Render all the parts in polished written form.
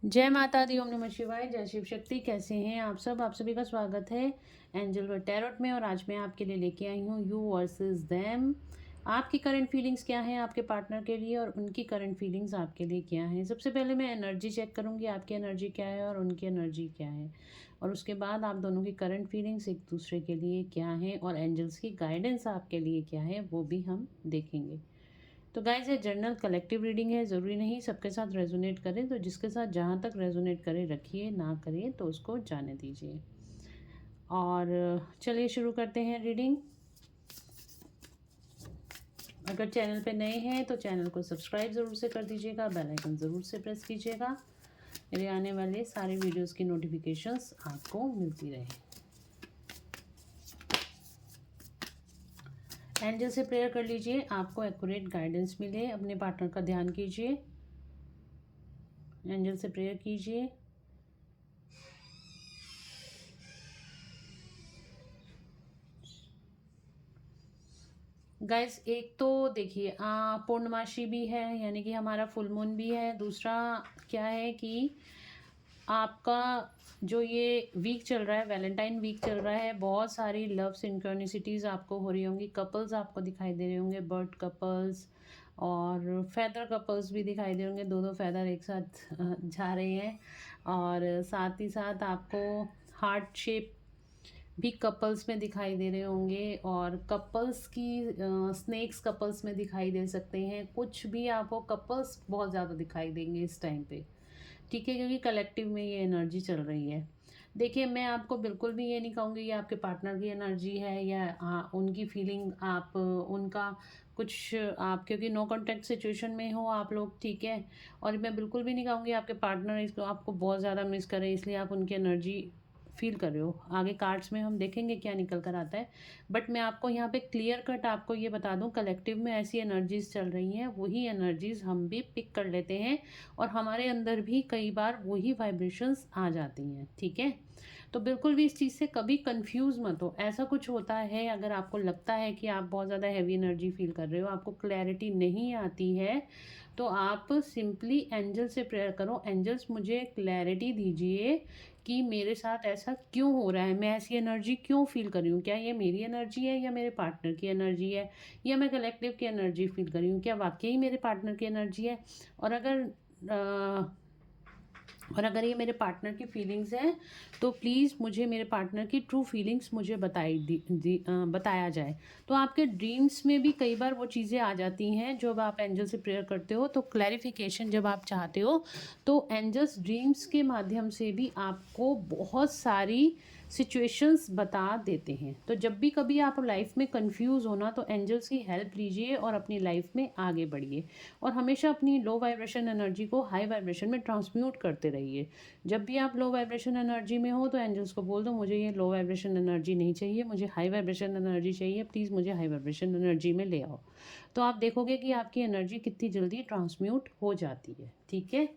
जय माता दी, ओम नमः शिवाय, जय शिव शक्ति। कैसे हैं आप सब? आप सभी का स्वागत है एंजल वर्ड टैरोट में। और आज मैं आपके लिए लेके आई हूँ यू वर्सेस देम। आपकी करंट फीलिंग्स क्या हैं आपके पार्टनर के लिए, और उनकी करंट फीलिंग्स आपके लिए क्या हैं। सबसे पहले मैं एनर्जी चेक करूँगी, आपकी एनर्जी क्या है और उनकी एनर्जी क्या है, और उसके बाद आप दोनों की करंट फीलिंग्स एक दूसरे के लिए क्या हैं, और एंजल्स की गाइडेंस आपके लिए क्या है, वो भी हम देखेंगे। तो गाइज, ये जनरल कलेक्टिव रीडिंग है, ज़रूरी नहीं सबके साथ रेजोनेट करे। तो जिसके साथ जहाँ तक रेजोनेट करे रखिए, ना करे तो उसको जाने दीजिए। और चलिए शुरू करते हैं रीडिंग। अगर चैनल पे नए हैं तो चैनल को सब्सक्राइब ज़रूर से कर दीजिएगा, बेल आइकन ज़रूर से प्रेस कीजिएगा, मेरे आने वाले सारे वीडियोस की नोटिफिकेशंस आपको मिलती रहे। एंजल से प्रेयर कर लीजिए, आपको एक्यूरेट गाइडेंस मिले। अपने पार्टनर का ध्यान कीजिए, एंजल से प्रेयर कीजिए। गाइस, एक तो देखिए, पूर्णमासी भी है, यानी कि हमारा फुल मून भी है। दूसरा क्या है कि आपका जो ये वीक चल रहा है, वैलेंटाइन वीक चल रहा है, बहुत सारी लव सिंक्रोनिसिटीज़ आपको हो रही होंगी। कपल्स आपको दिखाई दे रहे होंगे, बर्ड कपल्स और फेदर कपल्स भी दिखाई दे होंगे। दो दो फेदर एक साथ जा रहे हैं। और साथ ही साथ आपको हार्ट शेप भी कपल्स में दिखाई दे रहे होंगे, और कपल्स की स्नेक्स कपल्स में दिखाई दे सकते हैं। कुछ भी आपको कपल्स बहुत ज़्यादा दिखाई देंगे इस टाइम पे, ठीक है, क्योंकि कलेक्टिव में ये एनर्जी चल रही है। देखिए, मैं आपको बिल्कुल भी ये नहीं कहूँगी ये आपके पार्टनर की एनर्जी है या उनकी फीलिंग, आप उनका कुछ, आप क्योंकि नो कॉन्टैक्ट सिचुएशन में हो आप लोग, ठीक है। और मैं बिल्कुल भी नहीं कहूँगी आपके पार्टनर इसको आपको बहुत ज़्यादा मिस करें, इसलिए आप उनकी एनर्जी फील कर रहे हो। आगे कार्ड्स में हम देखेंगे क्या निकल कर आता है। बट मैं आपको यहाँ पे क्लियर कट आपको ये बता दूँ, कलेक्टिव में ऐसी एनर्जीज चल रही हैं, वही एनर्जीज हम भी पिक कर लेते हैं, और हमारे अंदर भी कई बार वही वाइब्रेशंस आ जाती हैं, ठीक है। तो बिल्कुल भी इस चीज़ से कभी कंफ्यूज मत हो। ऐसा कुछ होता है, अगर आपको लगता है कि आप बहुत ज़्यादा हैवी एनर्जी फील कर रहे हो, आपको क्लैरिटी नहीं आती है, तो आप सिंपली एंजल से प्रेयर करो, एंजल्स मुझे क्लैरिटी दीजिए कि मेरे साथ ऐसा क्यों हो रहा है, मैं ऐसी एनर्जी क्यों फील कर रही हूँ। क्या ये मेरी एनर्जी है या मेरे पार्टनर की एनर्जी है, या मैं कलेक्टिव की एनर्जी फील कर रही हूँ, क्या वाकई मेरे पार्टनर की एनर्जी है। और अगर अ, और अगर ये मेरे पार्टनर की फीलिंग्स हैं, तो प्लीज़ मुझे मेरे पार्टनर की ट्रू फीलिंग्स मुझे बताया जाए। तो आपके ड्रीम्स में भी कई बार वो चीज़ें आ जाती हैं जब आप एंजल से प्रेयर करते हो। तो क्लैरिफिकेशन जब आप चाहते हो, तो एंजल्स ड्रीम्स के माध्यम से भी आपको बहुत सारी सिचुएशंस बता देते हैं। तो जब भी कभी आप लाइफ में कंफ्यूज हो ना, तो एंजल्स की हेल्प लीजिए और अपनी लाइफ में आगे बढ़िए। और हमेशा अपनी लो वाइब्रेशन एनर्जी को हाई वाइब्रेशन में ट्रांसम्यूट करते रहिए। जब भी आप लो वाइब्रेशन एनर्जी में हो, तो एंजल्स को बोल दो मुझे ये लो वाइब्रेशन एनर्जी नहीं चाहिए, मुझे हाई वाइब्रेशन एनर्जी चाहिए, प्लीज़ मुझे हाई वाइब्रेशन एनर्जी में ले आओ। तो आप देखोगे कि आपकी एनर्जी कितनी जल्दी ट्रांसम्यूट हो जाती है, ठीक है।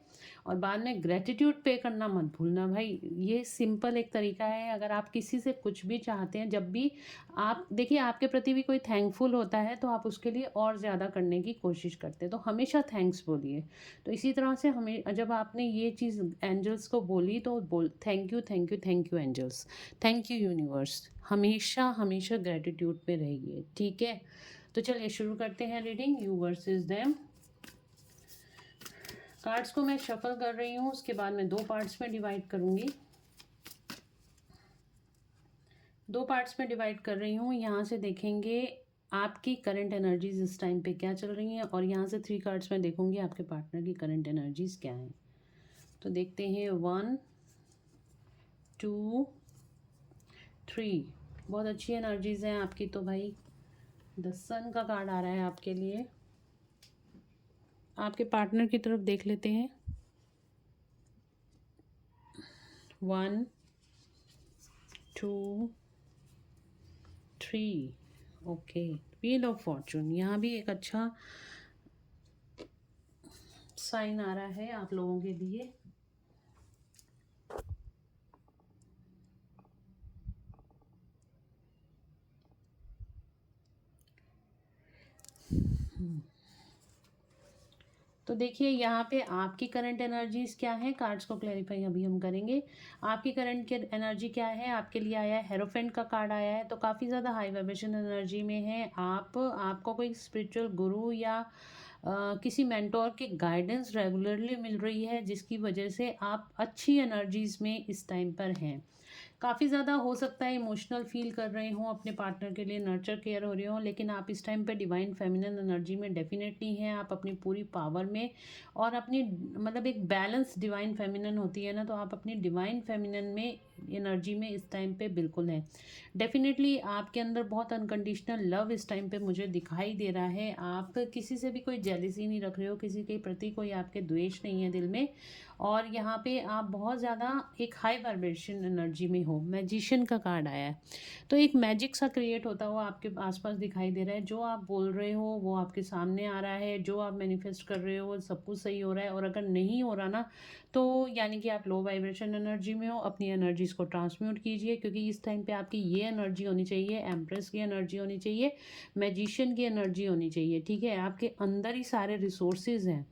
और बाद में ग्रेटिट्यूड पे करना मत भूलना भाई। ये सिंपल एक तरीका है, अगर आप किसी से कुछ भी चाहते हैं, जब भी आप देखिए आपके प्रति भी कोई थैंकफुल होता है, तो आप उसके लिए और ज़्यादा करने की कोशिश करते हैं। तो हमेशा थैंक्स बोलिए। तो इसी तरह से हमें, जब आपने ये चीज़ एंजल्स को बोली, तो बोल thank you thank you thank you angels, thank you universe. हमेशा हमेशा ग्रेटिट्यूड पे रहिए, ठीक है। तो चलिए शुरू करते हैं reading you versus them. Cards को मैं शफल कर रही हूँ, उसके बाद मैं दो पार्ट्स में डिवाइड करूँगी। दो पार्ट्स में डिवाइड कर रही हूँ। यहाँ से देखेंगे आपकी करंट एनर्जीज इस टाइम पे क्या चल रही हैं, और यहाँ से थ्री कार्ड्स में देखूँगी आपके पार्टनर की करंट एनर्जीज क्या हैं। तो देखते हैं 1 2 3। बहुत अच्छी एनर्जीज हैं आपकी तो भाई। द सन का कार्ड आ रहा है आपके लिए। आपके पार्टनर की तरफ देख लेते हैं। 1 2 3। ओके, व्हील ऑफ फॉर्चून, यहाँ भी एक अच्छा साइन आ रहा है आप लोगों के लिए। तो देखिए यहाँ पे आपकी करंट एनर्जीज क्या है, कार्ड्स को क्लैरिफाई अभी हम करेंगे। आपकी करंट के एनर्जी क्या है, आपके लिए आया है हेरोफेंट का कार्ड आया है, तो काफ़ी ज़्यादा हाई वाइब्रेशन एनर्जी में है आप। आपको कोई स्पिरिचुअल गुरु या किसी मेंटोर की गाइडेंस रेगुलरली मिल रही है, जिसकी वजह से आप अच्छी एनर्जीज में इस टाइम पर हैं। काफ़ी ज़्यादा हो सकता है इमोशनल फील कर रहे हों, अपने पार्टनर के लिए नर्चर केयर हो रहे हों, लेकिन आप इस टाइम पे डिवाइन फेमिनिन एनर्जी में डेफिनेटली हैं। आप अपनी पूरी पावर में और अपनी मतलब एक बैलेंस डिवाइन फेमिनिन होती है ना, तो आप अपनी डिवाइन फेमिनिन में एनर्जी में इस टाइम पे बिल्कुल है। डेफिनेटली आपके अंदर बहुत अनकंडीशनल लव इस टाइम पे मुझे दिखाई दे रहा है। आप किसी से भी कोई जेलिसी नहीं रख रहे हो, किसी के प्रति कोई आपके द्वेष नहीं है दिल में। और यहाँ पे आप बहुत ज़्यादा एक हाई वाइब्रेशन एनर्जी में हो। मैजिशियन का कार्ड आया है, तो एक मैजिक सा क्रिएट होता हुआ आपके आसपास दिखाई दे रहा है। जो आप बोल रहे हो वो आपके सामने आ रहा है, जो आप मैनिफेस्ट कर रहे हो सब कुछ सही हो रहा है। और अगर नहीं हो रहा ना, तो यानी कि आप लो वाइब्रेशन एनर्जी में हो। अपनी एनर्जीज को ट्रांसम्यूट कीजिए, क्योंकि इस टाइम पे आपकी ये एनर्जी होनी चाहिए, एम्प्रेस की एनर्जी होनी चाहिए, मैजिशियन की एनर्जी होनी चाहिए। ठीक है, आपके अंदर ही सारे रिसोर्सेज हैं,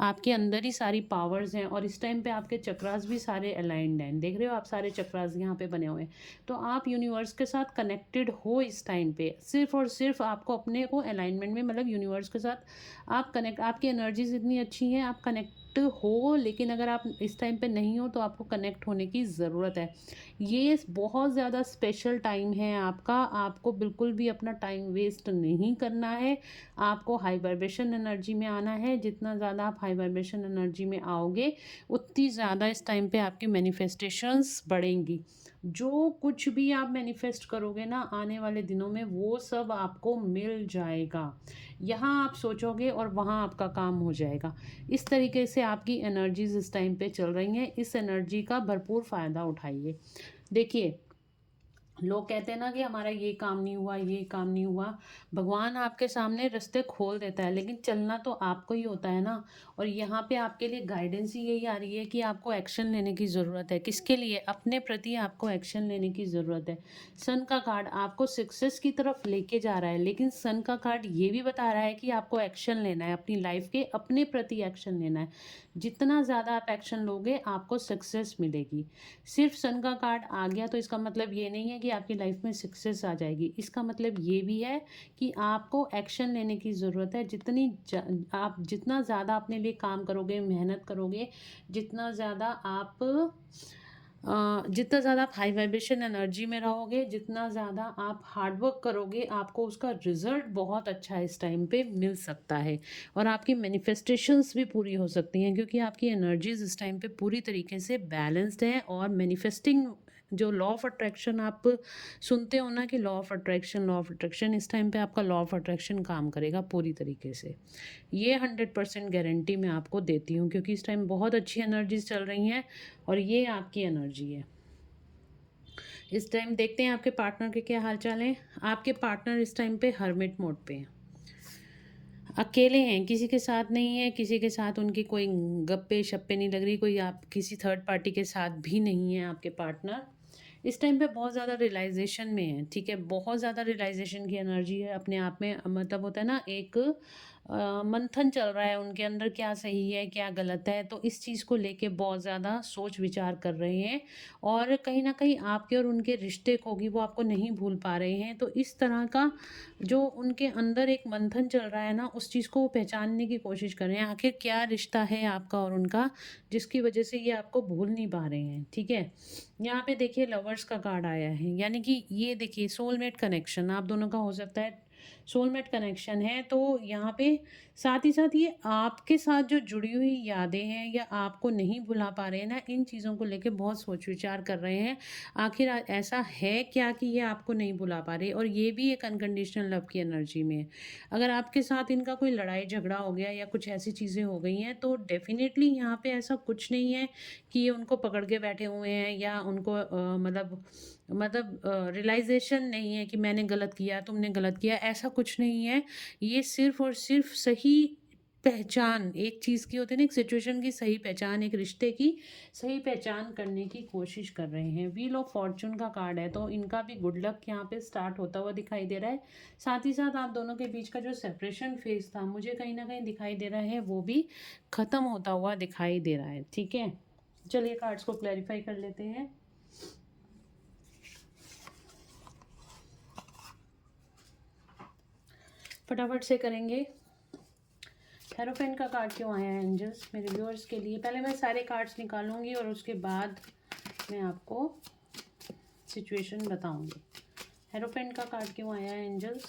आपके अंदर ही सारी पावर्स हैं, और इस टाइम पे आपके चक्रास भी सारे अलाइंड हैं। देख रहे हो आप, सारे चक्रास यहाँ पे बने हुए हैं। तो आप यूनिवर्स के साथ कनेक्टेड हो इस टाइम पे। सिर्फ और सिर्फ आपको अपने को अलाइनमेंट में, मतलब यूनिवर्स के साथ आप कनेक्ट, आपकी एनर्जीज इतनी अच्छी हैं, आप कनेक्ट हो। लेकिन अगर आप इस टाइम पे नहीं हो, तो आपको कनेक्ट होने की ज़रूरत है। ये बहुत ज़्यादा स्पेशल टाइम है आपका। आपको बिल्कुल भी अपना टाइम वेस्ट नहीं करना है। आपको हाई वाइब्रेशन एनर्जी में आना है। जितना ज़्यादा आप हाई वाइब्रेशन एनर्जी में आओगे, उतनी ज़्यादा इस टाइम पे आपकी मैनिफेस्टेशंस बढ़ेंगी। जो कुछ भी आप मैनिफेस्ट करोगे ना आने वाले दिनों में, वो सब आपको मिल जाएगा। यहाँ आप सोचोगे और वहाँ आपका काम हो जाएगा। इस तरीके से आपकी एनर्जीज इस टाइम पे चल रही हैं। इस एनर्जी का भरपूर फ़ायदा उठाइए। देखिए, लोग कहते हैं ना कि हमारा ये काम नहीं हुआ, ये काम नहीं हुआ। भगवान आपके सामने रास्ते खोल देता है, लेकिन चलना तो आपको ही होता है ना। और यहाँ पे आपके लिए गाइडेंस ही यही आ रही है कि आपको एक्शन लेने की ज़रूरत है। किसके लिए? अपने प्रति आपको एक्शन लेने की ज़रूरत है। सन का कार्ड आपको सक्सेस की तरफ लेके जा रहा है, लेकिन सन का कार्ड ये भी बता रहा है कि आपको एक्शन लेना है अपनी लाइफ के, अपने प्रति एक्शन लेना है। जितना ज़्यादा आप एक्शन लोगे, आपको सक्सेस मिलेगी। सिर्फ सन का कार्ड आ गया तो इसका मतलब ये नहीं है कि आपकी लाइफ में सक्सेस आ जाएगी। इसका मतलब ये भी है कि आपको एक्शन लेने की ज़रूरत है। आप जितना ज़्यादा अपने लिए काम करोगे, मेहनत करोगे, जितना ज़्यादा आप जितना ज़्यादा आप हाई वाइब्रेशन एनर्जी में रहोगे, जितना ज़्यादा आप हार्ड वर्क करोगे, आपको उसका रिजल्ट बहुत अच्छा इस टाइम पे मिल सकता है। और आपकी मैनिफेस्टेशंस भी पूरी हो सकती हैं, क्योंकि आपकी एनर्जीज इस टाइम पे पूरी तरीके से बैलेंस्ड है। और मैनिफेस्टिंग, जो लॉ ऑफ अट्रैक्शन आप सुनते हो ना कि लॉ ऑफ अट्रैक्शन, इस टाइम पे आपका लॉ ऑफ अट्रैक्शन काम करेगा पूरी तरीके से। ये 100% गारंटी मैं आपको देती हूँ, क्योंकि इस टाइम बहुत अच्छी एनर्जीज चल रही हैं और ये आपकी एनर्जी है। इस टाइम देखते हैं आपके पार्टनर के क्या हाल चाल हैं। आपके पार्टनर इस टाइम पे हर्मिट मोड पे हैं, अकेले हैं, किसी के साथ नहीं है, किसी के साथ उनकी कोई गप्पे शप्पे नहीं लग रही, कोई आप किसी थर्ड पार्टी के साथ भी नहीं है आपके पार्टनर। इस टाइम पे बहुत ज़्यादा रियलाइजेशन में है। ठीक है, बहुत ज़्यादा रियलाइजेशन की एनर्जी है अपने आप में। मतलब होता है ना, एक मंथन चल रहा है उनके अंदर, क्या सही है क्या गलत है। तो इस चीज़ को लेके बहुत ज़्यादा सोच विचार कर रहे हैं, और कहीं ना कहीं आपके और उनके रिश्ते को भी वो आपको नहीं भूल पा रहे हैं। तो इस तरह का जो उनके अंदर एक मंथन चल रहा है ना, उस चीज़ को वो पहचानने की कोशिश कर रहे हैं, आखिर क्या रिश्ता है आपका और उनका, जिसकी वजह से ये आपको भूल नहीं पा रहे हैं। ठीक है, यहाँ पे देखिए लवर्स का कार्ड आया है, यानी कि ये देखिए सोलमेट कनेक्शन आप दोनों का हो सकता है। सोलमेट कनेक्शन है, तो यहाँ पे साथ ही साथ ये आपके साथ जो जुड़ी हुई यादें हैं, या आपको नहीं भुला पा रहे हैं ना, इन चीज़ों को लेके बहुत सोच विचार कर रहे हैं। आखिर ऐसा है क्या कि ये आपको नहीं भुला पा रहे। और ये भी एक अनकंडीशनल लव की एनर्जी में है। अगर आपके साथ इनका कोई लड़ाई झगड़ा हो गया या कुछ ऐसी चीज़ें हो गई हैं, तो डेफिनेटली यहाँ पे ऐसा कुछ नहीं है कि ये उनको पकड़ के बैठे हुए हैं, या उनको मतलब रियलाइजेशन नहीं है कि मैंने गलत किया तुमने गलत किया, ऐसा कुछ नहीं है। ये सिर्फ़ और सिर्फ़ सही पहचान, एक चीज़ की होती है ना, एक सिचुएशन की सही पहचान, एक रिश्ते की सही पहचान करने की कोशिश कर रहे हैं। व्हील ऑफ फॉर्चून का कार्ड है, तो इनका भी गुड लक यहाँ पे स्टार्ट होता हुआ दिखाई दे रहा है। साथ ही साथ आप दोनों के बीच का जो सेपरेशन फेज था, मुझे कहीं ना कहीं दिखाई दे रहा है, वो भी ख़त्म होता हुआ दिखाई दे रहा है। ठीक है, चलिए कार्ड्स को क्लैरिफाई कर लेते हैं। फटाफट से करेंगे। हेरोफेंट का कार्ड क्यों आया है एंजल्स मेरे व्यूअर्स के लिए? पहले मैं सारे कार्ड्स निकालूंगी और उसके बाद मैं आपको सिचुएशन बताऊंगी। हेरोफेंट का कार्ड क्यों आया है एंजल्स?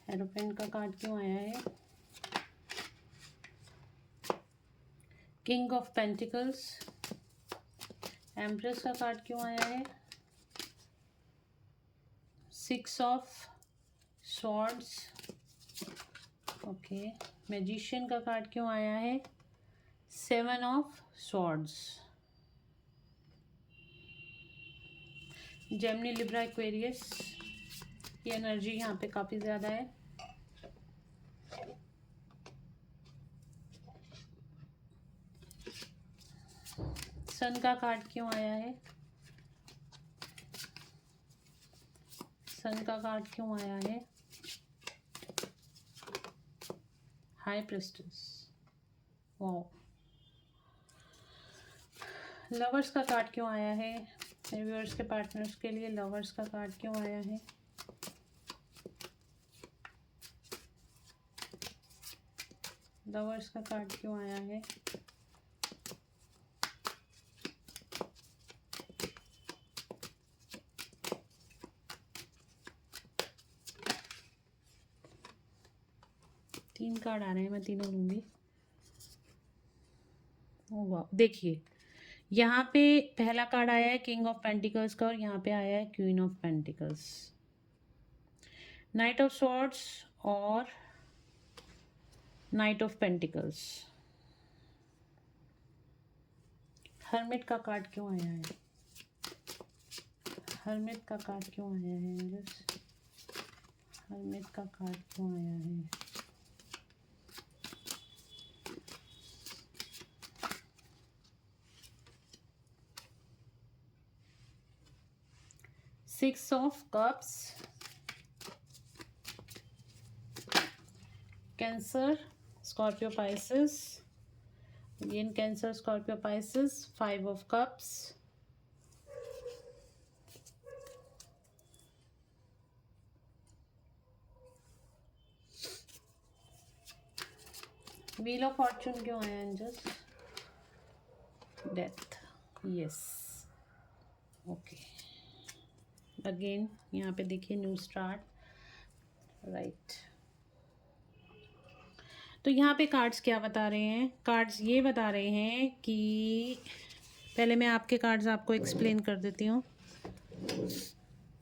हेरोफेंट का कार्ड क्यों आया है? King of pentacles. एम्प्रेस का कार्ड क्यों आया है? Six of swords. Okay, magician का कार्ड क्यों आया है? Seven of swords. Gemini, Libra, Aquarius की एनर्जी यहाँ पे काफ़ी ज़्यादा है। सन का कार्ड क्यों आया है? सन का कार्ड क्यों आया है? High prestige. वाओ। लवर्स का कार्ड क्यों आया है? मेरे व्यूअर्स के पार्टनर्स के लिए लवर्स का कार्ड क्यों आया है? लवर्स का कार्ड क्यों आया है? तीन कार्ड आ रहे हैं, मैं तीनों लूंगी। ओ वाह, देखिए यहाँ पे पहला कार्ड आया है किंग ऑफ पेंटिकल्स का, और यहाँ पे आया है queen of pentacles. Night of swords और नाइट ऑफ पेंटिकल्स। हर्मिट का कार्ड क्यों आया है? हर्मिट का कार्ड क्यों आया है एंजल्स? हर्मिट का कार्ड क्यों आया है? Six of cups. Cancer, Scorpio, Pisces. Again Cancer, Scorpio, Pisces. Five of cups. Wheel of fortune क्यों आया angels? Death. Yes, okay. Again यहाँ पे देखिए न्यू स्टार्ट, राइट। तो यहाँ पे कार्ड्स क्या बता रहे हैं? कार्ड्स ये बता रहे हैं कि पहले मैं आपके कार्ड्स आपको एक्सप्लेन कर देती हूँ।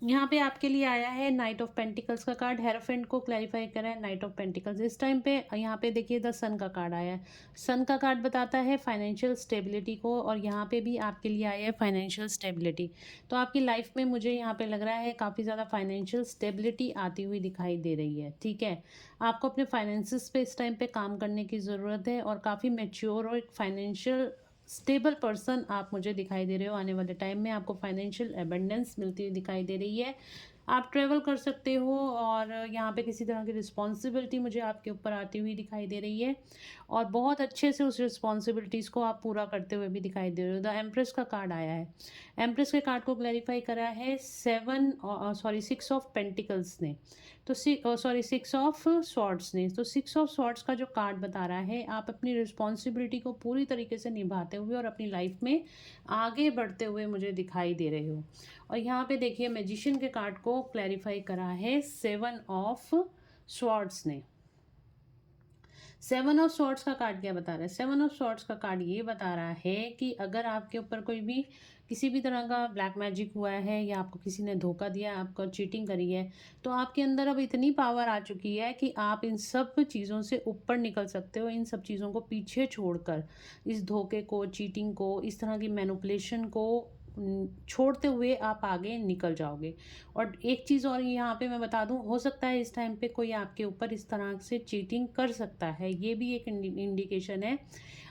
यहाँ पे आपके लिए आया है नाइट ऑफ पेंटिकल्स का कार्ड। हेरोफेंट को क्लैरिफाई करा है नाइट ऑफ पेंटिकल्स। इस टाइम पे यहाँ पे देखिए द सन का कार्ड आया है। सन का कार्ड बताता है फाइनेंशियल स्टेबिलिटी को, और यहाँ पे भी आपके लिए आया है फाइनेंशियल स्टेबिलिटी। तो आपकी लाइफ में मुझे यहाँ पे लग रहा है काफ़ी ज़्यादा फाइनेंशियल स्टेबिलिटी आती हुई दिखाई दे रही है। ठीक है, आपको अपने फाइनेंसिस पे इस टाइम पे काम करने की ज़रूरत है, और काफ़ी मेच्योर और एक फाइनेंशियल स्टेबल पर्सन आप मुझे दिखाई दे रहे हो। आने वाले टाइम में आपको फाइनेंशियल एबंडेंस मिलती हुई दिखाई दे रही है। आप ट्रेवल कर सकते हो, और यहाँ पे किसी तरह की रिस्पॉन्सिबिलिटी मुझे आपके ऊपर आती हुई दिखाई दे रही है, और बहुत अच्छे से उस रिस्पॉन्सिबिलिटीज़ को आप पूरा करते हुए भी दिखाई दे रहे हो। द एम्प्रेस का कार्ड आया है। एम्प्रेस के कार्ड को क्लैरिफाई करा है सिक्स ऑफ पेंटिकल्स ने, तो सिक्स ऑफ स्वॉर्ड्स ने। तो सिक्स ऑफ स्वॉर्ड्स का जो कार्ड बता रहा है, आप अपनी रिस्पॉन्सिबिलिटी को पूरी तरीके से निभाते हुए और अपनी लाइफ में आगे बढ़ते हुए मुझे दिखाई दे रहे हो। और यहाँ पे देखिए मैजिशियन के कार्ड को क्लैरिफाई करा है सेवन ऑफ स्वॉर्ड्स ने। सेवन ऑफ स्वॉर्ड्स का कार्ड क्या बता रहा है? सेवन ऑफ स्वॉर्ड्स का कार्ड ये बता रहा है कि अगर आपके ऊपर कोई भी किसी भी तरह का ब्लैक मैजिक हुआ है, या आपको किसी ने धोखा दिया, आपको चीटिंग करी है, तो आपके अंदर अब इतनी पावर आ चुकी है कि आप इन सब चीज़ों से ऊपर निकल सकते हो। इन सब चीज़ों को पीछे छोड़कर, इस धोखे को, चीटिंग को, इस तरह की मैनिपुलेशन को छोड़ते हुए आप आगे निकल जाओगे। और एक चीज़ और यहाँ पे मैं बता दूँ, हो सकता है इस टाइम पे कोई आपके ऊपर इस तरह से चीटिंग कर सकता है, ये भी एक इंडिकेशन है।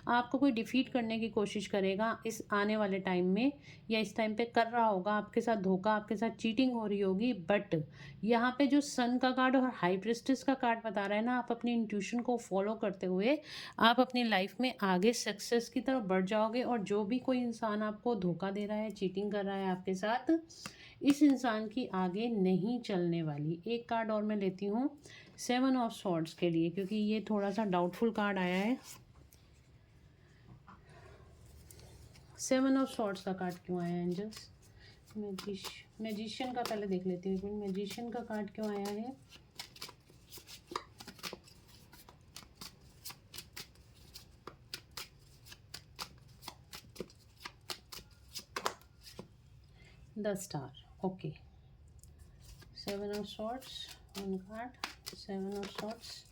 आपको कोई डिफीट करने की कोशिश करेगा इस आने वाले टाइम में, या इस टाइम पे कर रहा होगा आपके साथ धोखा, आपके साथ चीटिंग हो रही होगी। बट यहाँ पे जो सन का कार्ड और हाई प्रेस्टिस का कार्ड बता रहा है ना, आप अपनी इंट्यूशन को फॉलो करते हुए आप अपनी लाइफ में आगे सक्सेस की तरफ बढ़ जाओगे। और जो भी कोई इंसान आपको धोखा दे रहा है, चीटिंग कर रहा है आपके साथ, इस इंसान की आगे नहीं चलने वाली। एक कार्ड और मैं लेती हूँ 7 ऑफ सॉर्ड्स के लिए, क्योंकि ये थोड़ा सा डाउटफुल कार्ड आया है। 7 ऑफ सॉर्ड्स का कार्ड क्यों आया एंजल्स? मैजिशियन का पहले देख लेती हूँ, मैजिशियन का कार्ड क्यों आया है? The star, okay. 7 of swords, one card, 7 of swords.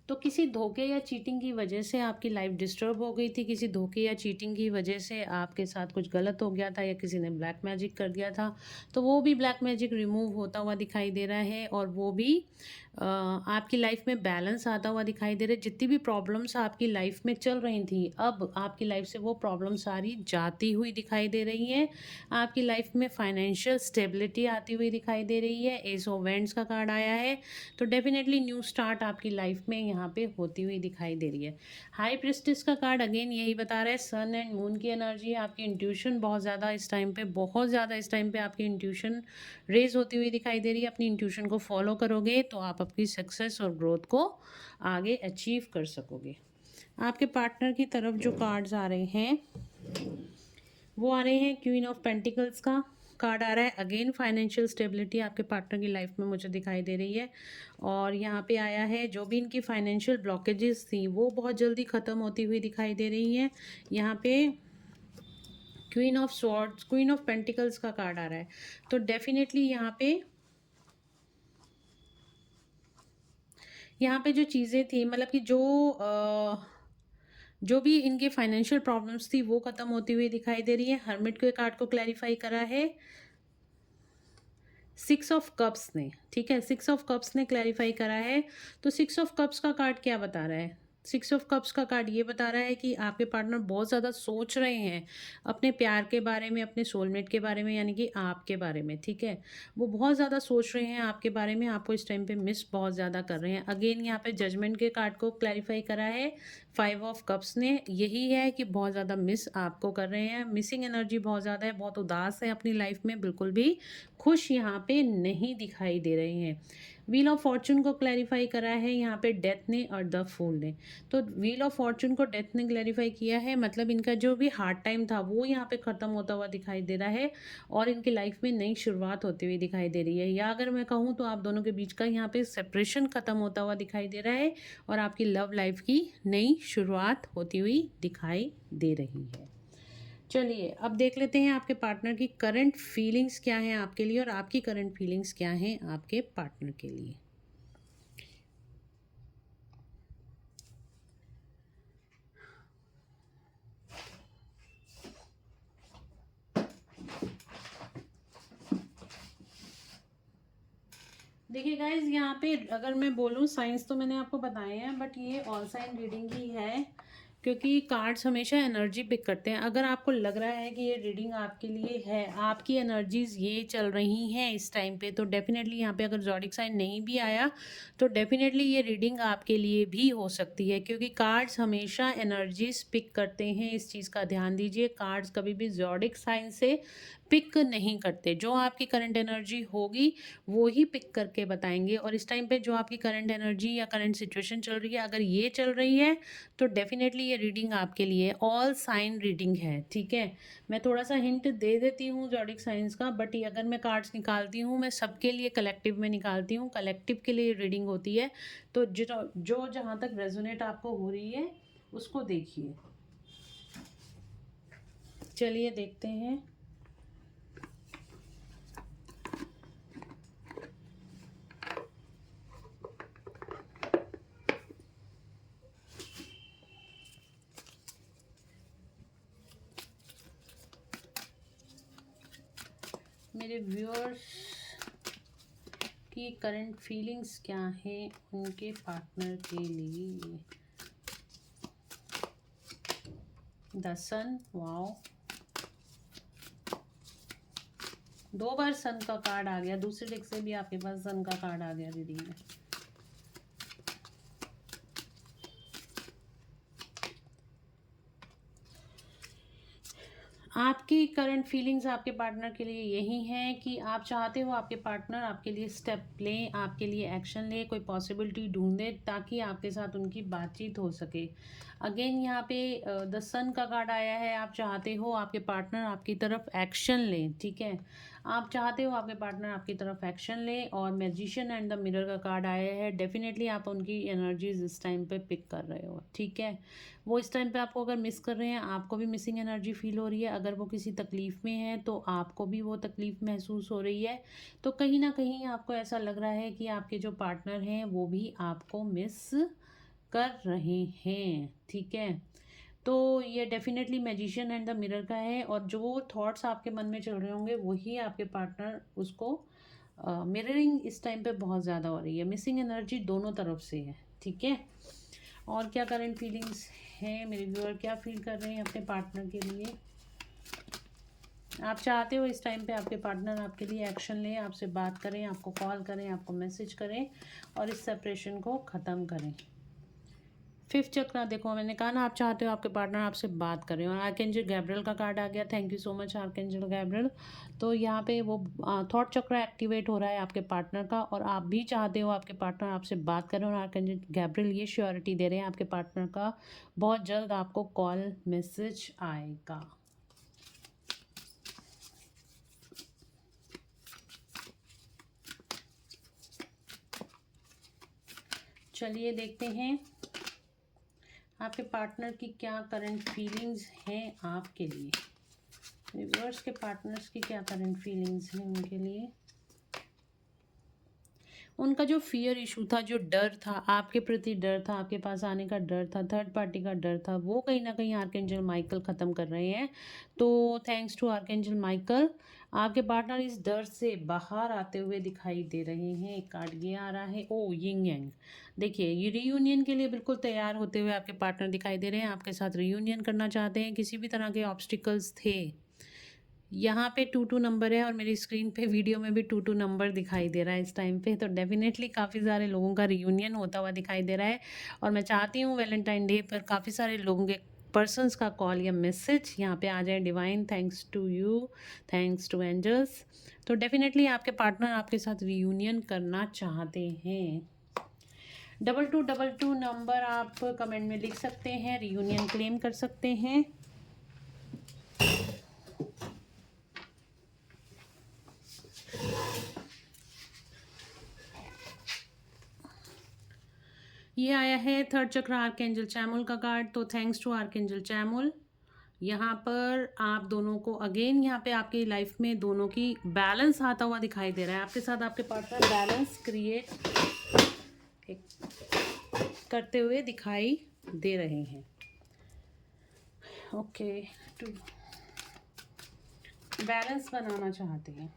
तो किसी धोखे या चीटिंग की वजह से आपकी लाइफ डिस्टर्ब हो गई थी, किसी धोखे या चीटिंग की वजह से आपके साथ कुछ गलत हो गया था, या किसी ने ब्लैक मैजिक कर दिया था, तो वो भी ब्लैक मैजिक रिमूव होता हुआ दिखाई दे रहा है। और वो भी आपकी लाइफ में बैलेंस आता हुआ दिखाई दे रहा है। जितनी भी प्रॉब्लम्स आपकी लाइफ में चल रही थी, अब आपकी लाइफ से वो प्रॉब्लम सारी जाती हुई दिखाई दे रही है। आपकी लाइफ में फाइनेंशियल स्टेबिलिटी आती हुई दिखाई दे रही है। एस ऑफ वेंड्स का कार्ड आया है, तो डेफिनेटली न्यू स्टार्ट आपकी लाइफ में यहाँ पे होती हुई दिखाई दे रही है। हाई प्रेस्टिस का कार्ड अगेन यही बता रहा है, सन एंड मून की एनर्जी। आपकी इंट्यूशन बहुत ज़्यादा इस टाइम पे, बहुत ज़्यादा इस टाइम पे आपकी इंट्यूशन रेज होती हुई दिखाई दे रही है। अपनी इंट्यूशन को फॉलो करोगे तो आप अपनी सक्सेस और ग्रोथ को आगे अचीव कर सकोगे। आपके पार्टनर की तरफ जो कार्ड्स आ रहे हैं वो आ रहे हैं क्वीन ऑफ पेंटिकल्स का कार्ड आ रहा है। अगेन फाइनेंशियल स्टेबिलिटी आपके पार्टनर की लाइफ में मुझे दिखाई दे रही है। और यहाँ पे आया है जो भी इनकी फाइनेंशियल ब्लॉकेजेस थी वो बहुत जल्दी ख़त्म होती हुई दिखाई दे रही हैं। यहाँ पे queen of swords, queen of pentacles का कार्ड आ रहा है, तो डेफिनेटली यहाँ पे जो चीज़ें थी, मतलब कि जो भी इनके फाइनेंशियल प्रॉब्लम्स थी वो ख़त्म होती हुई दिखाई दे रही है। हर्मिट के कार्ड को क्लैरिफाई करा है 6 ऑफ कप्स ने, ठीक है, 6 ऑफ कप्स ने क्लैरिफाई करा है। तो 6 ऑफ कप्स का कार्ड क्या बता रहा है? 6 ऑफ कप्स का कार्ड ये बता रहा है कि आपके पार्टनर बहुत ज़्यादा सोच रहे हैं अपने प्यार के बारे में, अपने सोलमेट के बारे में, यानी कि आपके बारे में, ठीक है। वो बहुत ज़्यादा सोच रहे हैं आपके बारे में, आपको इस टाइम पे मिस बहुत ज़्यादा कर रहे हैं। अगेन यहाँ पे जजमेंट के कार्ड को क्लैरिफाई करा है 5 ऑफ कप्स ने। यही है कि बहुत ज़्यादा मिस आपको कर रहे हैं, मिसिंग एनर्जी बहुत ज़्यादा है, बहुत उदास है अपनी लाइफ में, बिल्कुल भी खुश यहाँ पे नहीं दिखाई दे रहे हैं। व्हील ऑफ फॉर्चून को क्लैरिफाई करा है यहाँ पे डेथ ने और द फूल ने। तो व्हील ऑफ फॉर्चून को डेथ ने क्लैरिफाई किया है, मतलब इनका जो भी हार्ड टाइम था वो यहाँ पे ख़त्म होता हुआ दिखाई दे रहा है और इनकी लाइफ में नई शुरुआत होती हुई दिखाई दे रही है। या अगर मैं कहूँ तो आप दोनों के बीच का यहाँ पे सेपरेशन ख़त्म होता हुआ दिखाई दे रहा है और आपकी लव लाइफ की नई शुरुआत होती हुई दिखाई दे रही है। चलिए अब देख लेते हैं आपके पार्टनर की करंट फीलिंग्स क्या हैं आपके लिए, और आपकी करंट फीलिंग्स क्या हैं आपके पार्टनर के लिए। देखिए गाइज, यहाँ पे अगर मैं बोलूँ साइंस तो मैंने आपको बताए हैं, बट ये ऑल साइन रीडिंग ही है, क्योंकि कार्ड्स हमेशा एनर्जी पिक करते हैं। अगर आपको लग रहा है कि ये रीडिंग आपके लिए है, आपकी एनर्जीज ये चल रही हैं इस टाइम पे, तो डेफिनेटली यहाँ पे अगर ज़ोडिक साइन नहीं भी आया तो डेफिनेटली ये रीडिंग आपके लिए भी हो सकती है, क्योंकि कार्ड्स हमेशा एनर्जीज पिक करते हैं। इस चीज़ का ध्यान दीजिए, कार्ड्स कभी भी ज़ोडिक साइन से पिक नहीं करते। जो आपकी करंट एनर्जी होगी वो ही पिक करके बताएंगे। और इस टाइम पे जो आपकी करंट एनर्जी या करंट सिचुएशन चल रही है, अगर ये चल रही है तो डेफिनेटली ये रीडिंग आपके लिए ऑल साइन रीडिंग है, ठीक है। मैं थोड़ा सा हिंट दे देती हूँ ज़ोडिक साइंस का, बट ये अगर मैं कार्ड्स निकालती हूँ मैं सबके लिए कलेक्टिव में निकालती हूँ, कलेक्टिव के लिए रीडिंग होती है। तो जो जहाँ तक रेजोनेट आपको हो रही है उसको देखिए। चलिए देखते हैं। मेरे व्यूअर्स की करंट फीलिंग्स क्या हैं उनके पार्टनर के लिए। द सन, वाओ, 2 बार सन का कार्ड आ गया। दूसरे डेक से भी आपके पास सन का कार्ड आ गया दीदी में। आपकी करंट फीलिंग्स आपके पार्टनर के लिए यही हैं कि आप चाहते हो आपके पार्टनर आपके लिए स्टेप लें, आपके लिए एक्शन लें, कोई पॉसिबिलिटी ढूंढें ताकि आपके साथ उनकी बातचीत हो सके। अगेन यहाँ पे द सन का कार्ड आया है। आप चाहते हो आपके पार्टनर आपकी तरफ एक्शन लें, ठीक है, आप चाहते हो आपके पार्टनर आपकी तरफ एक्शन ले। और मैजिशियन एंड द मिरर का कार्ड आया है। डेफिनेटली आप उनकी एनर्जीज इस टाइम पे पिक कर रहे हो, ठीक है। वो इस टाइम पे आपको अगर मिस कर रहे हैं, आपको भी मिसिंग एनर्जी फील हो रही है। अगर वो किसी तकलीफ़ में है तो आपको भी वो तकलीफ़ महसूस हो रही है। तो कहीं ना कहीं आपको ऐसा लग रहा है कि आपके जो पार्टनर हैं वो भी आपको मिस कर रहे हैं, ठीक है। तो ये definitely magician and the mirror का है। और जो थॉट्स आपके मन में चल रहे होंगे वही आपके पार्टनर उसको मिररिंग इस टाइम पे बहुत ज़्यादा हो रही है। मिसिंग एनर्जी दोनों तरफ से है, ठीक है। और क्या करंट फीलिंग्स हैं, मेरे व्यूअर क्या फील कर रहे हैं अपने पार्टनर के लिए। आप चाहते हो इस टाइम पे आपके पार्टनर आपके लिए एक्शन लें, आपसे बात करें, आपको कॉल करें, आपको मैसेज करें और इस सेपरेशन को ख़त्म करें। 5th चक्र देखो, मैंने कहा ना आप चाहते हो आपके पार्टनर आपसे बात करें। और आर्कएंजल गैब्रियल का कार्ड आ गया। Thank you so much archangel Gabriel. तो यहाँ पे वो थॉट चक्र एक्टिवेट हो रहा है आपके पार्टनर का और आप भी चाहते हो आपके पार्टनर आपसे बात करें। और आर्कएंजल गैब्रियल ये श्योरिटी दे रहे हैं आपके पार्टनर का बहुत जल्द आपको कॉल मैसेज आएगा। चलिए देखते हैं आपके पार्टनर की क्या करंट फीलिंग्स हैं आपके लिए। व्यूअर्स के पार्टनर्स की क्या करंट फीलिंग्स हैं उनके लिए। उनका जो फियर इशू था, जो डर था आपके प्रति, डर था आपके पास आने का, डर था थर्ड पार्टी का डर था, वो कहीं ना कहीं आर्कएंजल माइकल ख़त्म कर रहे हैं। तो थैंक्स टू आर्कएंजल माइकल आपके पार्टनर इस डर से बाहर आते हुए दिखाई दे रहे हैं। एक कार्ड ये आ रहा है, ओ यिंग यांग। देखिए ये रीयूनियन के लिए बिल्कुल तैयार होते हुए आपके पार्टनर दिखाई दे रहे हैं। आपके साथ रीयूनियन करना चाहते हैं। किसी भी तरह के ऑब्स्टिकल्स थे, यहाँ पे 22 नंबर है और मेरी स्क्रीन पे वीडियो में भी 22 नंबर दिखाई दे रहा है इस टाइम पे। तो डेफिनेटली काफ़ी सारे लोगों का रियूनियन होता हुआ दिखाई दे रहा है। और मैं चाहती हूँ वैलेंटाइन डे पर काफ़ी सारे लोगों के पर्सनस का कॉल या मैसेज यहाँ पे आ जाए। Divine thanks to you, thanks to angels. तो डेफिनेटली आपके पार्टनर आपके साथ रियूनियन करना चाहते हैं। 2222 नंबर आप कमेंट में लिख सकते हैं, रियूनियन क्लेम कर सकते हैं। ये आया है थर्ड चक्र आर्कएंजल चैमुल का कार्ड। तो थैंक्स टू आर्कएंजल चैमुल। यहाँ पर आप दोनों को अगेन यहाँ पे आपकी लाइफ में दोनों की बैलेंस आता हुआ दिखाई दे रहा है। आपके साथ आपके पार्टनर बैलेंस क्रिएट करते हुए दिखाई दे रहे हैं। ओके, टू बैलेंस बनाना चाहते हैं।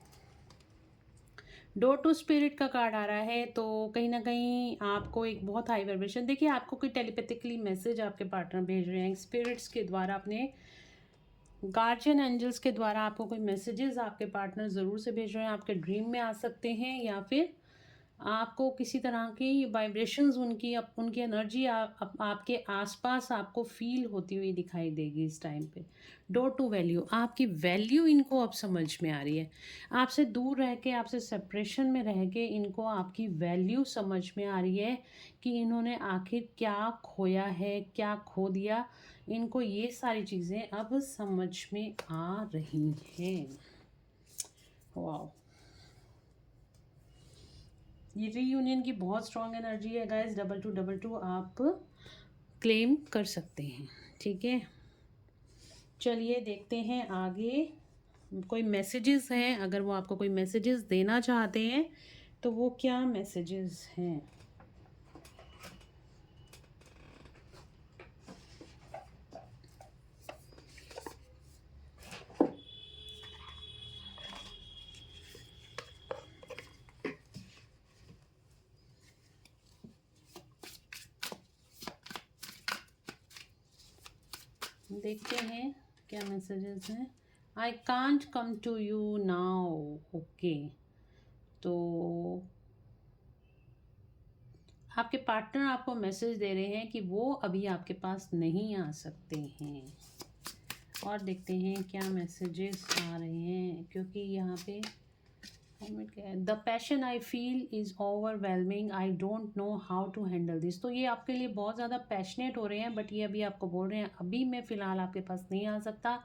डोर टू स्पिरिट का कार्ड आ रहा है। तो कहीं ना कहीं आपको एक बहुत हाई वाइब्रेशन, देखिए आपको कोई टेलीपैथिकली मैसेज आपके पार्टनर भेज रहे हैं स्पिरिट्स के द्वारा, अपने गार्जियन एंजल्स के द्वारा आपको कोई मैसेजेस आपके पार्टनर ज़रूर से भेज रहे हैं। आपके ड्रीम में आ सकते हैं या फिर आपको किसी तरह की वाइब्रेशंस उनकी एनर्जी आपके आसपास आपको फील होती हुई दिखाई देगी इस टाइम पे। डोर टू वैल्यू, आपकी वैल्यू इनको अब समझ में आ रही है। आपसे दूर रह के, आपसे सेपरेशन में रह के इनको आपकी वैल्यू समझ में आ रही है कि इन्होंने आखिर क्या खोया है, क्या खो दिया। इनको ये सारी चीज़ें अब समझ में आ रही हैं। वाह, ये रीयूनियन की बहुत स्ट्रॉन्ग एनर्जी है गाइस। 2222 आप क्लेम कर सकते हैं, ठीक है। चलिए देखते हैं आगे कोई मैसेजेस हैं, अगर वो आपको कोई मैसेजेस देना चाहते हैं तो वो क्या मैसेजेस हैं। देखते हैं क्या मैसेजेस हैं। I can't come to you now. Okay, तो आपके पार्टनर आपको मैसेज दे रहे हैं कि वो अभी आपके पास नहीं आ सकते हैं। और देखते हैं क्या मैसेजेस आ रहे हैं, क्योंकि यहाँ पे the passion I feel is overwhelming, I don't know how to handle this. तो ये आपके लिए बहुत ज़्यादा पैशनेट हो रहे हैं, बट ये अभी आपको बोल रहे हैं अभी मैं फ़िलहाल आपके पास नहीं आ सकता,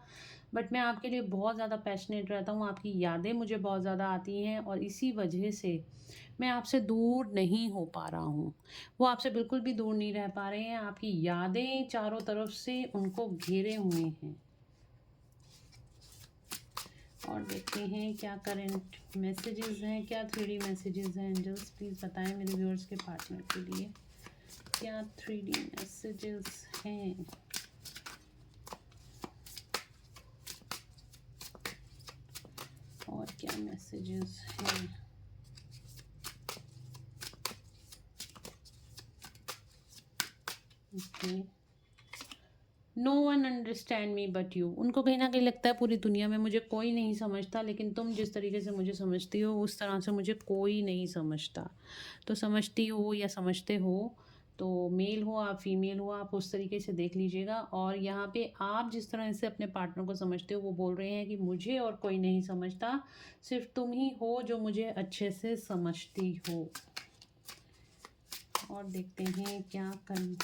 बट मैं आपके लिए बहुत ज़्यादा पैशनेट रहता हूँ, आपकी यादें मुझे बहुत ज़्यादा आती हैं और इसी वजह से मैं आपसे दूर नहीं हो पा रहा हूँ। वो आपसे बिल्कुल भी दूर नहीं रह पा रहे हैं, आपकी यादें चारों तरफ से उनको घेरे हुए हैं। और देखते हैं क्या करंट मैसेजेस हैं, क्या 3D मैसेजेस हैं। एंजल्स प्लीज़ बताएं मेरे व्यूअर्स के पार्टनर के लिए क्या 3D मैसेजेस हैं। और क्या मैसेजेस हैं। Okay, no one understand me but you. उनको कहीं ना कहीं लगता है पूरी दुनिया में मुझे कोई नहीं समझता, लेकिन तुम जिस तरीके से मुझे समझती हो उस तरह से मुझे कोई नहीं समझता। तो समझती हो या समझते हो, तो मेल हो आप फीमेल हो, आप उस तरीके से देख लीजिएगा। और यहाँ पे आप जिस तरह से अपने पार्टनर को समझते हो वो बोल रहे हैं कि मुझे और कोई नहीं समझता, सिर्फ तुम ही हो जो मुझे अच्छे से समझती हो। और देखते हैं क्या कर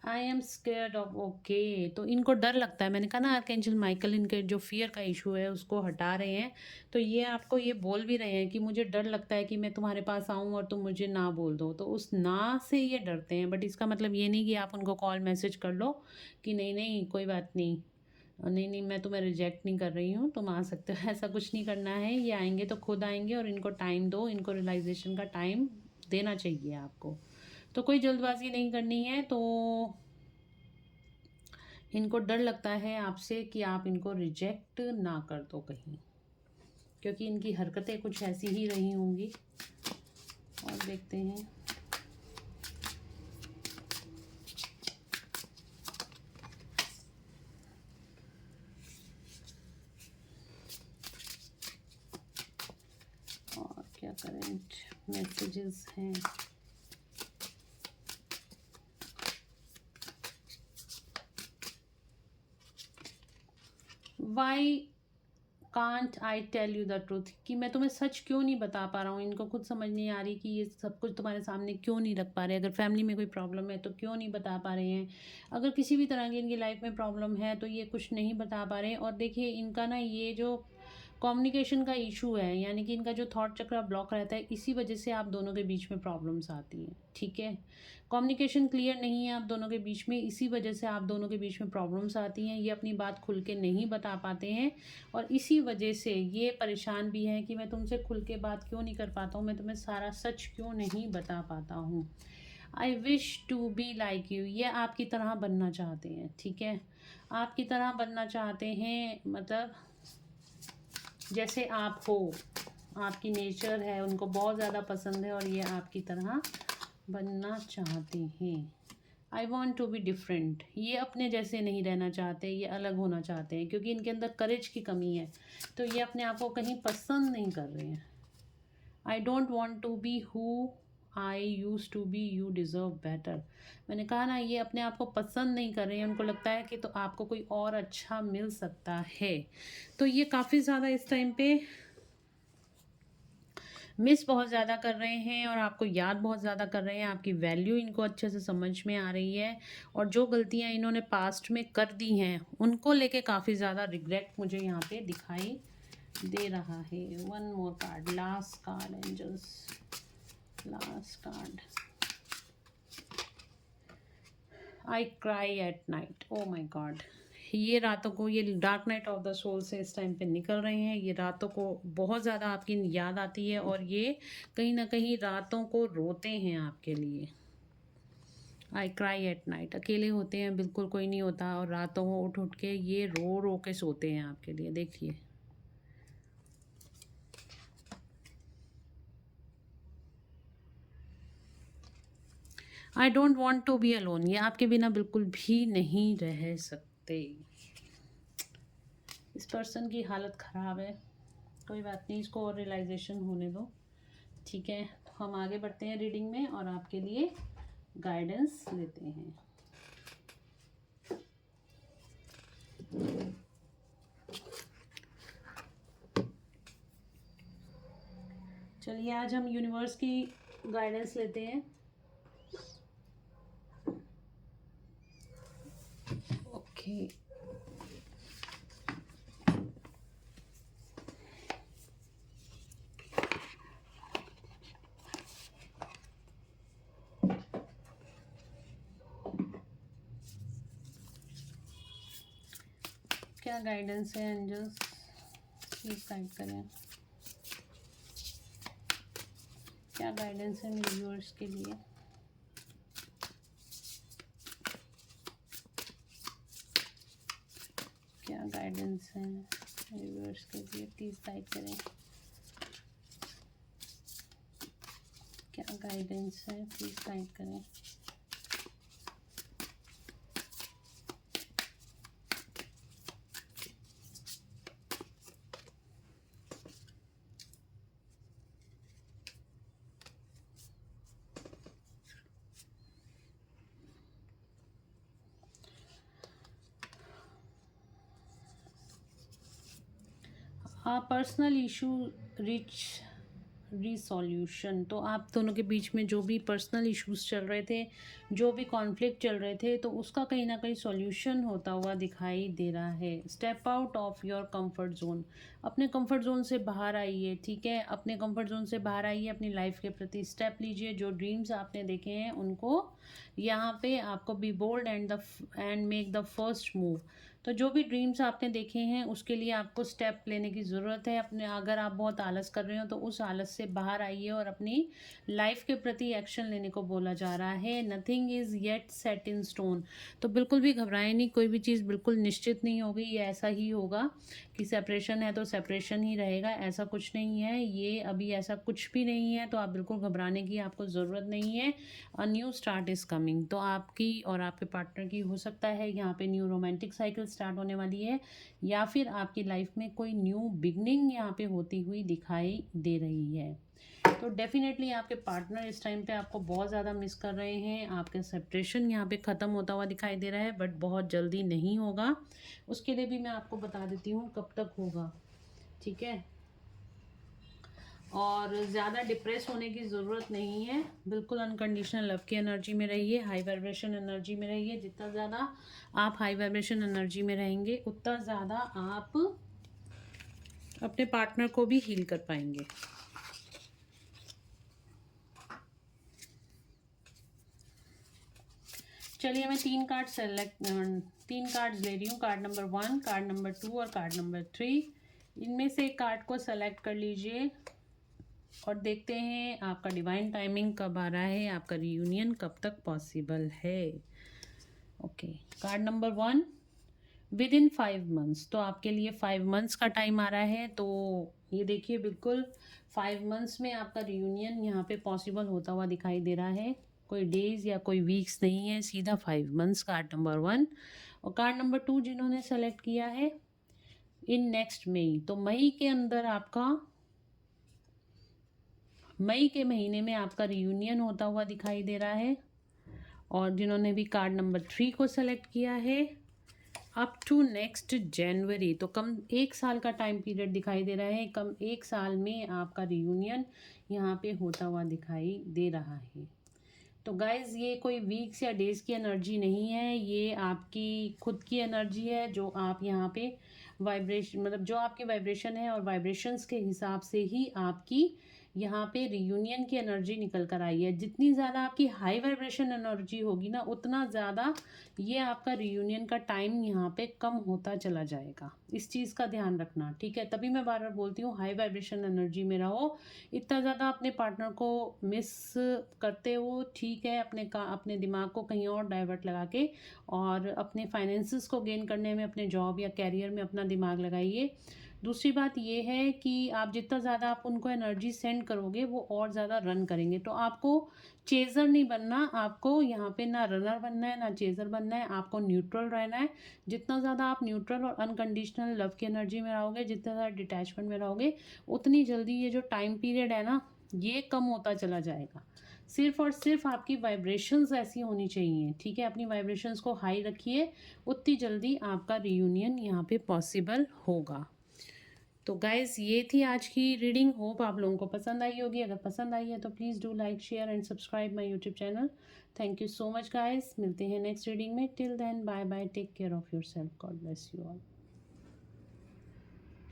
I am scared of. Okay, तो इनको डर लगता है। मैंने कहा ना आर्कएंजल माइकल इनके जो फियर का इशू है उसको हटा रहे हैं। तो ये आपको ये बोल भी रहे हैं कि मुझे डर लगता है कि मैं तुम्हारे पास आऊँ और तुम मुझे ना बोल दो। तो उस ना से ये डरते हैं, बट इसका मतलब ये नहीं कि आप उनको कॉल मैसेज कर लो कि नहीं नहीं कोई बात नहीं, नहीं नहीं मैं तुम्हें रिजेक्ट नहीं कर रही हूँ, तुम आ सकते हो। ऐसा कुछ नहीं करना है। ये आएंगे तो खुद आएंगे और इनको टाइम दो, इनको रियलाइजेशन का टाइम देना चाहिए आपको। तो कोई जल्दबाजी नहीं करनी है। तो इनको डर लगता है आपसे कि आप इनको रिजेक्ट ना कर दो कहीं, क्योंकि इनकी हरकतें कुछ ऐसी ही रही होंगी। और देखते हैं और क्या करंट मैसेजेस हैं। Why can't I tell you the truth, कि मैं तुम्हें सच क्यों नहीं बता पा रहा हूँ। इनको खुद समझ नहीं आ रही कि ये सब कुछ तुम्हारे सामने क्यों नहीं रख पा रहे। अगर फैमिली में कोई प्रॉब्लम है तो क्यों नहीं बता पा रहे हैं। अगर किसी भी तरह की इनकी लाइफ में प्रॉब्लम है तो ये कुछ नहीं बता पा रहे हैं। और देखिए इनका ना ये जो कम्युनिकेशन का इशू है, यानी कि इनका जो थॉट चक्र ब्लॉक रहता है, इसी वजह से आप दोनों के बीच में प्रॉब्लम्स आती हैं। ठीक है, कम्युनिकेशन क्लियर नहीं है आप दोनों के बीच में, इसी वजह से आप दोनों के बीच में प्रॉब्लम्स आती हैं। ये अपनी बात खुल के नहीं बता पाते हैं और इसी वजह से ये परेशान भी हैं कि मैं तुमसे खुल के बात क्यों नहीं कर पाता हूँ, मैं तुम्हें सारा सच क्यों नहीं बता पाता हूँ। I wish to be like you, ये आपकी तरह बनना चाहते हैं। ठीक है, आपकी तरह बनना चाहते हैं, मतलब जैसे आप हो, आपकी नेचर है, उनको बहुत ज़्यादा पसंद है और ये आपकी तरह बनना चाहते हैं। I want to be different, ये अपने जैसे नहीं रहना चाहते, ये अलग होना चाहते हैं, क्योंकि इनके अंदर करेज की कमी है। तो ये अपने आप को कहीं पसंद नहीं कर रहे हैं। I don't want to be who I used to be, you deserve better. मैंने कहा ना, ये अपने आप को पसंद नहीं कर रहे हैं। उनको लगता है कि तो आपको कोई और अच्छा मिल सकता है। तो ये काफ़ी ज़्यादा इस टाइम पे मिस बहुत ज़्यादा कर रहे हैं और आपको याद बहुत ज़्यादा कर रहे हैं। आपकी वैल्यू इनको अच्छे से समझ में आ रही है और जो गलतियां इन्होंने पास्ट में कर दी हैं उनको लेके काफ़ी ज़्यादा रिग्रेट मुझे यहाँ पे दिखाई दे रहा है। One more card, last card angels, last card. I cry at night. Oh my God, ये रातों को, ये dark night of the soul से इस टाइम पे निकल रहे हैं। ये रातों को बहुत ज़्यादा आपकी याद आती है और ये कहीं ना कहीं रातों को रोते हैं आपके लिए। आई क्राई एट नाइट, अकेले होते हैं, बिल्कुल कोई नहीं होता और रातों को उठ उठ के ये रो रो के सोते हैं आपके लिए। देखिए I don't want to be alone, ये आपके बिना बिल्कुल भी नहीं रह सकते। इस पर्सन की हालत ख़राब है, कोई बात नहीं, इसको और रियलाइजेशन होने दो, ठीक है। हम आगे बढ़ते हैं रीडिंग में और आपके लिए गाइडेंस लेते हैं। चलिए आज हम यूनिवर्स की गाइडेंस लेते हैं। ओके, क्या गाइडेंस है एंजल्स, प्लीज गाइड करें। क्या गाइडेंस है मेरे व्यूअर्स के लिए। क्या गाइडेंस है मेरे व्यूअर्स के लिए, प्लीज गाइड करें। क्या गाइडेंस है, प्लीज गाइड करें। पर्सनल इशू रिच रिसॉल्यूशन, तो आप दोनों के बीच में जो भी पर्सनल इश्यूज चल रहे थे, जो भी कॉन्फ्लिक्ट चल रहे थे, तो उसका कहीं ना कहीं सॉल्यूशन होता हुआ दिखाई दे रहा है। Step out of your comfort zone, अपने कंफर्ट जोन से बाहर आइए, ठीक है। अपने कंफर्ट जोन से बाहर आइए, अपनी लाइफ के प्रति स्टेप लीजिए। जो ड्रीम्स आपने देखे हैं उनको यहाँ पे आपको be bold and make the first move. तो जो भी ड्रीम्स आपने देखे हैं उसके लिए आपको स्टेप लेने की ज़रूरत है। अपने अगर आप बहुत आलस कर रहे हो तो उस आलस से बाहर आइए और अपनी लाइफ के प्रति एक्शन लेने को बोला जा रहा है। Nothing is yet set in stone, तो बिल्कुल भी घबराएं नहीं, कोई भी चीज़ बिल्कुल निश्चित नहीं होगी। ये ऐसा ही होगा कि सेपरेशन है तो सेपरेशन ही रहेगा, ऐसा कुछ नहीं है। ये अभी ऐसा कुछ भी नहीं है, तो आप बिल्कुल घबराने की आपको ज़रूरत नहीं है। A new start is coming, तो आपकी और आपके पार्टनर की हो सकता है यहाँ पे न्यू रोमांटिक साइकिल स्टार्ट होने वाली है, या फिर आपकी लाइफ में कोई न्यू बिगनिंग यहाँ पे होती हुई दिखाई दे रही है। तो डेफिनेटली आपके पार्टनर इस टाइम पे आपको बहुत ज़्यादा मिस कर रहे हैं। आपका सेपरेशन यहाँ पे ख़त्म होता हुआ दिखाई दे रहा है, बट बहुत जल्दी नहीं होगा। उसके लिए भी मैं आपको बता देती हूँ कब तक होगा, ठीक है। और ज़्यादा डिप्रेस होने की ज़रूरत नहीं है, बिल्कुल अनकंडीशनल लव की एनर्जी में रहिए, हाई वाइब्रेशन एनर्जी में रहिए। जितना ज़्यादा आप हाई वाइब्रेशन एनर्जी में रहेंगे उतना ज़्यादा आप अपने पार्टनर को भी हील कर पाएंगे। चलिए मैं तीन कार्ड्स ले रही हूँ। कार्ड नंबर 1, कार्ड नंबर 2 और कार्ड नंबर 3। इनमें से एक कार्ड को सेलेक्ट कर लीजिए और देखते हैं आपका डिवाइन टाइमिंग कब आ रहा है, आपका रियूनियन कब तक पॉसिबल है। Okay, card number 1, with in 5 months, तो आपके लिए 5 मंथ्स का टाइम आ रहा है। तो ये देखिए बिल्कुल 5 मंथ्स में आपका रियूनियन यहाँ पे पॉसिबल होता हुआ दिखाई दे रहा है। कोई डेज या कोई वीक्स नहीं है, सीधा 5 मंथ्स, कार्ड नंबर 1। और कार्ड नंबर 2 जिन्होंने सेलेक्ट किया है, इन नेक्स्ट मई, तो मई के अंदर आपका, मई के महीने में आपका रियूनियन होता हुआ दिखाई दे रहा है। और जिन्होंने भी कार्ड नंबर 3 को सेलेक्ट किया है, अप टू नेक्स्ट जनवरी, तो कम 1 साल का टाइम पीरियड दिखाई दे रहा है। कम 1 साल में आपका रियूनियन यहाँ पे होता हुआ दिखाई दे रहा है। तो गाइज़ ये कोई वीक्स या डेज़ की एनर्जी नहीं है, ये आपकी खुद की एनर्जी है, जो आप यहाँ पे वाइब्रेशन, मतलब जो आपकी वाइब्रेशन है और वाइब्रेशंस के हिसाब से ही आपकी यहाँ पे रियूनियन की एनर्जी निकल कर आई है। जितनी ज़्यादा आपकी हाई वाइब्रेशन एनर्जी होगी ना, उतना ज़्यादा ये आपका रियूनियन का टाइम यहाँ पे कम होता चला जाएगा। इस चीज़ का ध्यान रखना, ठीक है। तभी मैं बार बार बोलती हूँ हाई वाइब्रेशन एनर्जी में रहो। इतना ज़्यादा अपने पार्टनर को मिस करते हो, ठीक है, अपने दिमाग को कहीं और डाइवर्ट लगा के, और अपने फाइनेंसिस को गेन करने में, अपने जॉब या कैरियर में अपना दिमाग लगाइए। दूसरी बात ये है कि आप जितना ज़्यादा आप उनको एनर्जी सेंड करोगे वो और ज़्यादा रन करेंगे। तो आपको चेज़र नहीं बनना, आपको यहाँ पे ना रनर बनना है ना चेज़र बनना है, आपको न्यूट्रल रहना है। जितना ज़्यादा आप न्यूट्रल और अनकंडीशनल लव की एनर्जी में रहोगे, जितना ज़्यादा डिटैचमेंट में रहोगे, उतनी जल्दी ये जो टाइम पीरियड है ना, ये कम होता चला जाएगा। सिर्फ़ और सिर्फ आपकी वाइब्रेशंस ऐसी होनी चाहिए, ठीक है? अपनी वाइब्रेशंस को हाई रखिए, उतनी जल्दी आपका रियूनियन यहाँ पे पॉसिबल होगा। तो गाइज़ ये थी आज की रीडिंग। होप आप लोगों को पसंद आई होगी। अगर पसंद आई है तो please do like, share and subscribe my YouTube channel. Thank you so much guys. मिलते हैं नेक्स्ट रीडिंग में। Till then bye bye, take care of yourself, God bless you all.